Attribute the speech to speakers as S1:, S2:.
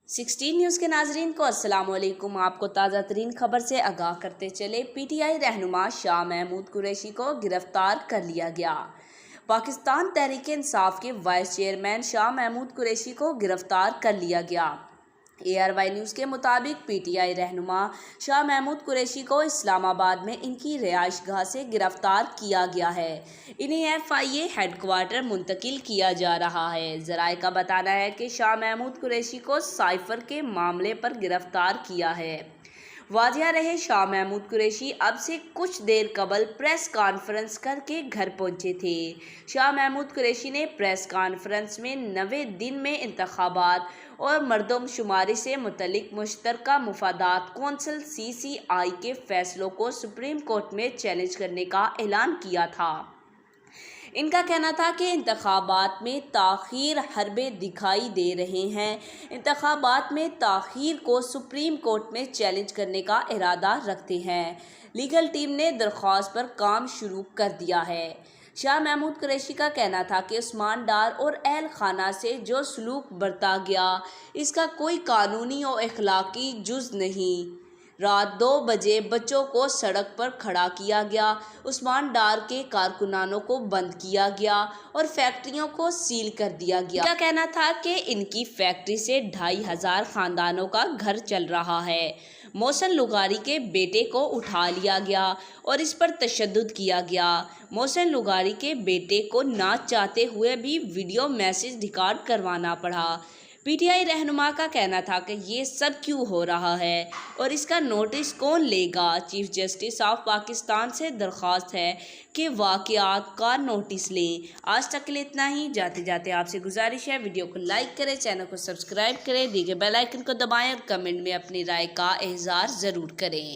S1: 16 news के नाजरीन को अस्सलाम वालेकुम। आपको ताज़ा तरीन खबर से आगाह करते चले। पीटीआई रहनुमा शाह महमूद कुरैशी को गिरफ्तार कर लिया गया। पाकिस्तान तहरीक इंसाफ के वाइस चेयरमैन शाह महमूद कुरैशी को गिरफ्तार कर लिया गया। ARY न्यूज़ के मुताबिक पीटीआई रहनुमा शाह महमूद कुरैशी को इस्लामाबाद में इनकी रिहाइशगाह से गिरफ्तार किया गया है। इन्हें FIA हेडक्वार्टर मुंतकिल किया जा रहा है। ज़राए का बताना है कि शाह महमूद कुरैशी को साइफर के मामले पर गिरफ्तार किया है। वाजिया रहे, शाह महमूद कुरैशी अब से कुछ देर कबल प्रेस कॉन्फ्रेंस करके घर पहुंचे थे। शाह महमूद कुरैशी ने प्रेस कॉन्फ्रेंस में 90 दिन में इंतखाबात और मरदमशुमारी से मुतल्लिक मुश्तरका मुफादात कौंसिल CCI के फैसलों को सुप्रीम कोर्ट में चैलेंज करने का ऐलान किया था। इनका कहना था कि इंतखाबात में ताख़ीर हरबे दिखाई दे रहे हैं। इंतखाबात में ताख़ीर को सुप्रीम कोर्ट में चैलेंज करने का इरादा रखते हैं। लीगल टीम ने दरख्वास्त पर काम शुरू कर दिया है। शाह महमूद कुरैशी का कहना था कि उस्मान डार और अहल खाना से जो सलूक बरता गया, इसका कोई कानूनी और अखलाकी जुज़ नहीं। रात 2 बजे बच्चों को सड़क पर खड़ा किया गया, उस्मान डार के कारकुनानों को बंद किया गया और फैक्ट्रियों को सील कर दिया गया। इनका कहना था कि इनकी फैक्ट्री से 2500 खानदानों का घर चल रहा है। मोहसिन लुगारी के बेटे को उठा लिया गया और इस पर तशद्दुद किया गया। मोहसिन लुगारी के बेटे को ना चाहते हुए भी वीडियो मैसेज रिकॉर्ड करवाना पड़ा। पीटीआई रहनुमा का कहना था कि ये सब क्यों हो रहा है और इसका नोटिस कौन लेगा। चीफ जस्टिस ऑफ पाकिस्तान से दरख्वास्त है कि वाक़यात का नोटिस लें। आज तक के लिए इतना ही। जाते जाते आपसे गुजारिश है, वीडियो को लाइक करें, चैनल को सब्सक्राइब करें, दिए गए बेल आइकन को दबाएं और कमेंट में अपनी राय का इज़हार ज़रूर करें।